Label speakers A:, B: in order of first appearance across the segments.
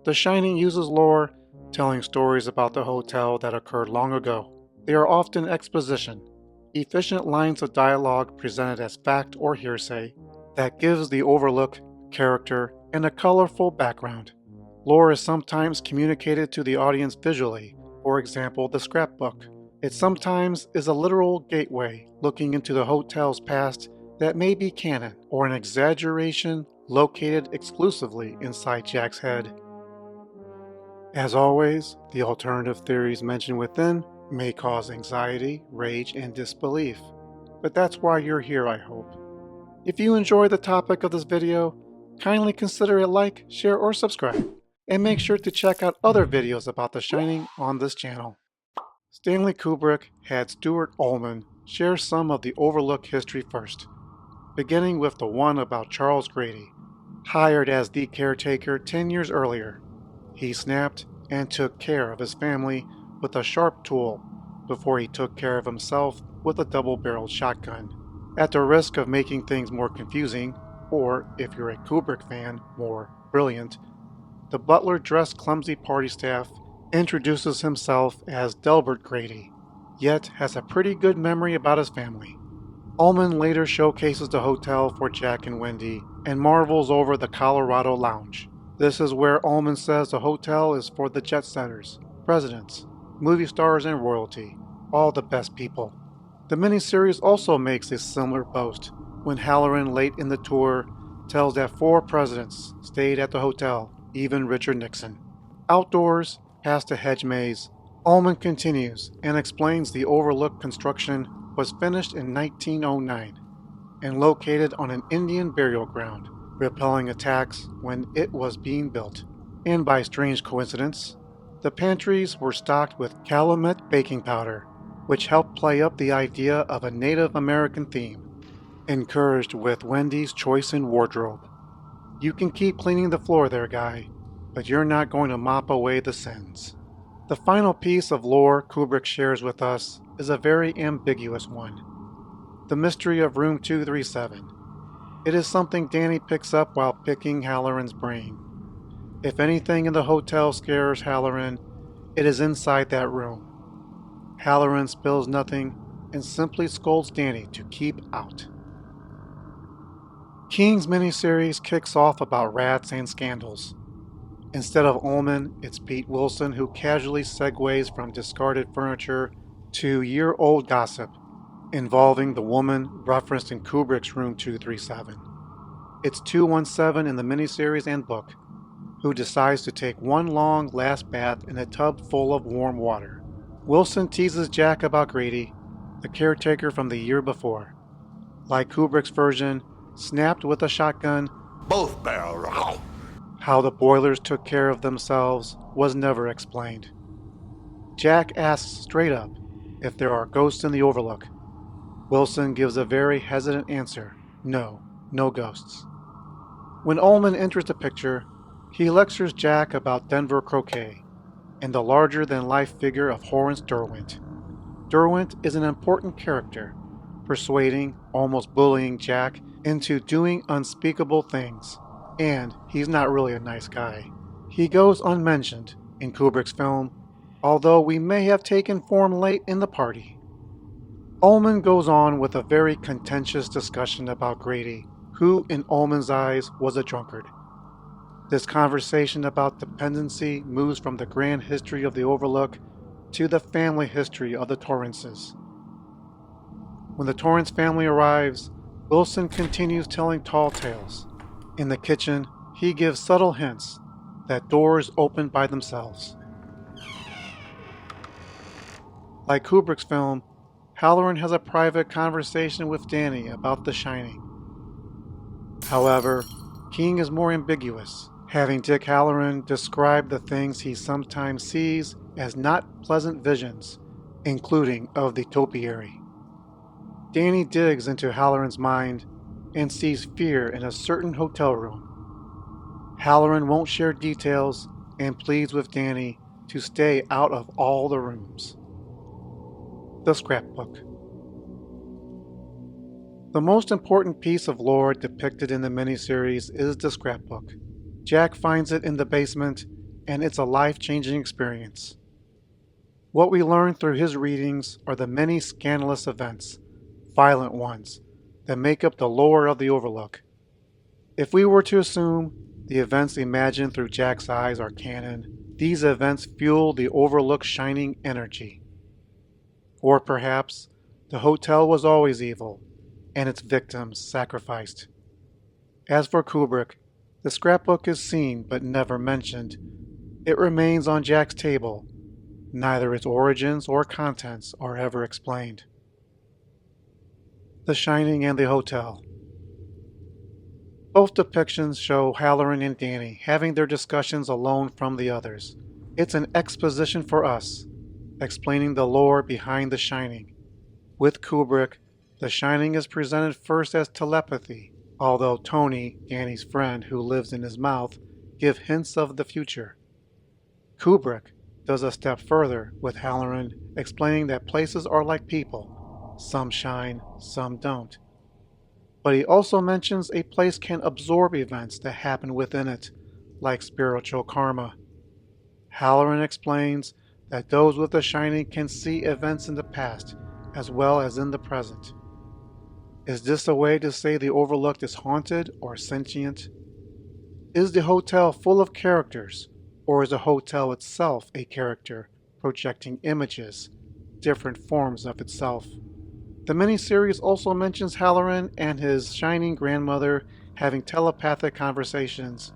A: The Shining uses lore, telling stories about the hotel that occurred long ago. They are often exposition, efficient lines of dialogue presented as fact or hearsay that gives the Overlook character and a colorful background. Lore is sometimes communicated to the audience visually, for example, the Scrapbook. It sometimes is a literal gateway looking into the hotel's past that may be canon or an exaggeration located exclusively inside Jack's head. As always, the alternative theories mentioned within may cause anxiety, rage, and disbelief, but that's why you're here, I hope. If you enjoy the topic of this video, kindly consider a like, share, or subscribe, and make sure to check out other videos about The Shining on this channel. Stanley Kubrick had Stuart Ullman share some of the Overlook history first, beginning with the one about Charles Grady, hired as the caretaker 10 years earlier. He snapped and took care of his family with a sharp tool before he took care of himself with a double-barreled shotgun. At the risk of making things more confusing, or if you're a Kubrick fan, more brilliant, the butler-dressed clumsy party staff introduces himself as Delbert Grady, yet has a pretty good memory about his family. Ullman later showcases the hotel for Jack and Wendy and marvels over the Colorado Lounge. This is where Ullman says the hotel is for the jet setters, presidents, movie stars, and royalty, all the best people. The miniseries also makes a similar boast when Halloran late in the tour tells that 4 presidents stayed at the hotel, even Richard Nixon. Outdoors, past a hedge maze, Ullman continues and explains the Overlook construction was finished in 1909 and located on an Indian burial ground, repelling attacks when it was being built. And by strange coincidence, the pantries were stocked with Calumet baking powder, which helped play up the idea of a Native American theme, encouraged with Wendy's choice in wardrobe. You can keep cleaning the floor there, guy, but you're not going to mop away the sins. The final piece of lore Kubrick shares with us is a very ambiguous one. The mystery of room 237. It is something Danny picks up while picking Halloran's brain. If anything in the hotel scares Halloran, it is inside that room. Halloran spills nothing and simply scolds Danny to keep out. King's miniseries kicks off about rats and scandals. Instead of Ullman, it's Pete Wilson who casually segues from discarded furniture to year-old gossip involving the woman referenced in Kubrick's Room 237. It's 217 in the miniseries and book who decides to take one long last bath in a tub full of warm water. Wilson teases Jack about Grady, the caretaker from the year before. Like Kubrick's version, snapped with a shotgun,
B: Both barrels.
A: how the boilers took care of themselves was never explained. Jack asks straight up if there are ghosts in the Overlook. Wilson gives a very hesitant answer, no ghosts. When Ullman enters the picture, he lectures Jack about Denver croquet and the larger-than-life figure of Horace Derwent. Derwent is an important character, persuading, almost bullying Jack into doing unspeakable things, and he's not really a nice guy. He goes unmentioned in Kubrick's film, although we may have taken form late in the party. Ullman goes on with a very contentious discussion about Grady, who in Ullman's eyes was a drunkard. This conversation about dependency moves from the grand history of the Overlook to the family history of the Torrances. When the Torrance family arrives, Wilson continues telling tall tales. In the kitchen, he gives subtle hints that doors open by themselves. Like Kubrick's film, Halloran has a private conversation with Danny about The Shining. However, King is more ambiguous, having Dick Halloran describe the things he sometimes sees as not pleasant visions, including of the topiary. Danny digs into Halloran's mind and sees fear in a certain hotel room. Halloran won't share details and pleads with Danny to stay out of all the rooms. The Scrapbook. The most important piece of lore depicted in the miniseries is the scrapbook. Jack finds it in the basement and it's a life-changing experience. What we learn through his readings are the many scandalous events, violent ones, that make up the lore of the Overlook. If we were to assume the events imagined through Jack's eyes are canon, these events fuel the Overlook's shining energy. Or perhaps the hotel was always evil, and its victims sacrificed. As for Kubrick, the scrapbook is seen but never mentioned. It remains on Jack's table. Neither its origins or contents are ever explained. The Shining and the Hotel. Both depictions show Halloran and Danny having their discussions alone from the others. It's an exposition for us, explaining the lore behind The Shining. With Kubrick, The Shining is presented first as telepathy, although Tony, Danny's friend who lives in his mouth, give hints of the future. Kubrick does a step further with Halloran explaining that places are like people. Some shine, some don't. But he also mentions a place can absorb events that happen within it, like spiritual karma. Halloran explains that those with the Shining can see events in the past as well as in the present. Is this a way to say the Overlook is haunted or sentient? Is the hotel full of characters, or is the hotel itself a character, projecting images, different forms of itself? The miniseries also mentions Halloran and his Shining grandmother having telepathic conversations,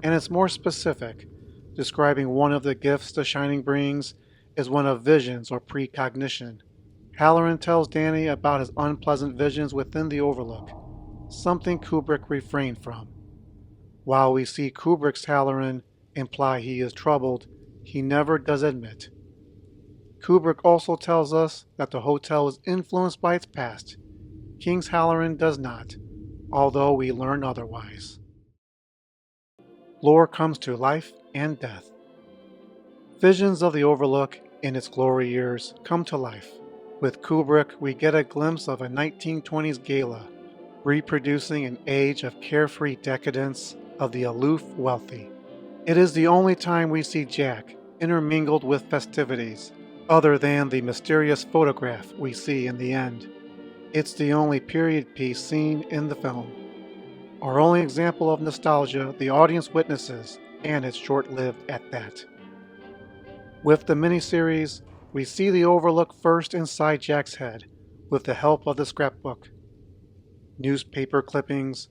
A: and it's more specific, describing one of the gifts the Shining brings is one of visions or precognition. Halloran tells Danny about his unpleasant visions within the Overlook, something Kubrick refrained from. While we see Kubrick's Halloran imply he is troubled, he never does admit. Kubrick also tells us that the hotel is influenced by its past. King's Halloran does not, although we learn otherwise. Lore comes to life and death. Visions of the Overlook in its glory years come to life. With Kubrick, we get a glimpse of a 1920s gala, reproducing an age of carefree decadence of the aloof wealthy. It is the only time we see Jack intermingled with festivities, other than the mysterious photograph we see in the end. It's the only period piece seen in the film. Our only example of nostalgia the audience witnesses, and it's short-lived at that. With the miniseries, we see the Overlook first inside Jack's head, with the help of the scrapbook. Newspaper clippings,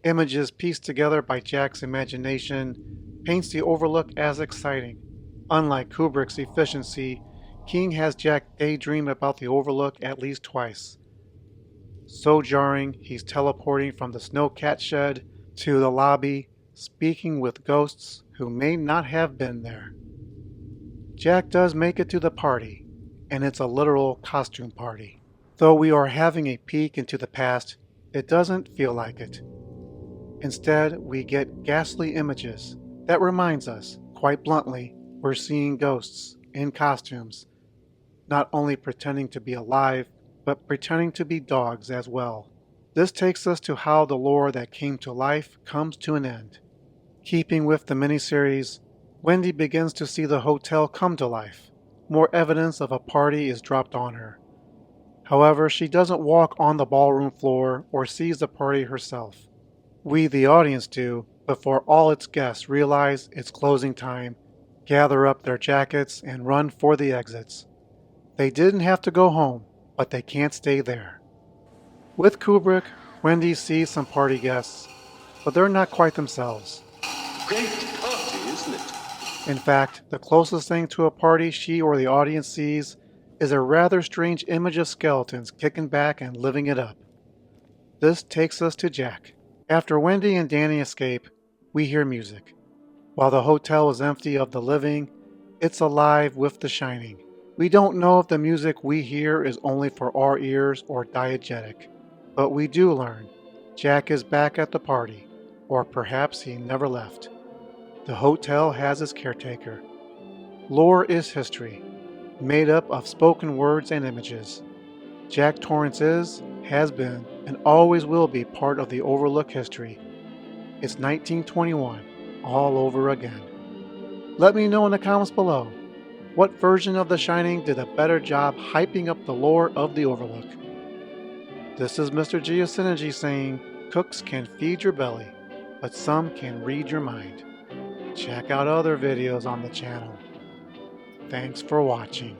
A: images pieced together by Jack's imagination, paints the Overlook as exciting. Unlike Kubrick's efficiency, King has Jack daydream about the Overlook at least twice. So jarring, he's teleporting from the snowcat shed to the lobby, speaking with ghosts who may not have been there. Jack does make it to the party, and it's a literal costume party. Though we are having a peek into the past, it doesn't feel like it. Instead, we get ghastly images that reminds us, quite bluntly, we're seeing ghosts in costumes, not only pretending to be alive, but pretending to be dogs as well. This takes us to how the lore that came to life comes to an end. Keeping with the miniseries, Wendy begins to see the hotel come to life. More evidence of a party is dropped on her. However, she doesn't walk on the ballroom floor or sees the party herself. We, the audience, do, before all its guests realize it's closing time, gather up their jackets, and run for the exits. They didn't have to go home, but they can't stay there. With Kubrick, Wendy sees some party guests, but they're not quite themselves.
B: Great party, isn't it?
A: In fact, the closest thing to a party she or the audience sees is a rather strange image of skeletons kicking back and living it up. This takes us to Jack. After Wendy and Danny escape, we hear music. While the hotel is empty of the living, it's alive with the shining. We don't know if the music we hear is only for our ears or diegetic, but we do learn Jack is back at the party, or perhaps he never left. The hotel has its caretaker. Lore is history, made up of spoken words and images. Jack Torrance is, has been, and always will be part of the Overlook history. It's 1921, all over again. Let me know in the comments below. What version of The Shining did a better job hyping up the lore of the Overlook? This is Mr. Geosynergy saying, cooks can feed your belly, but some can read your mind. Check out other videos on the channel. Thanks for watching.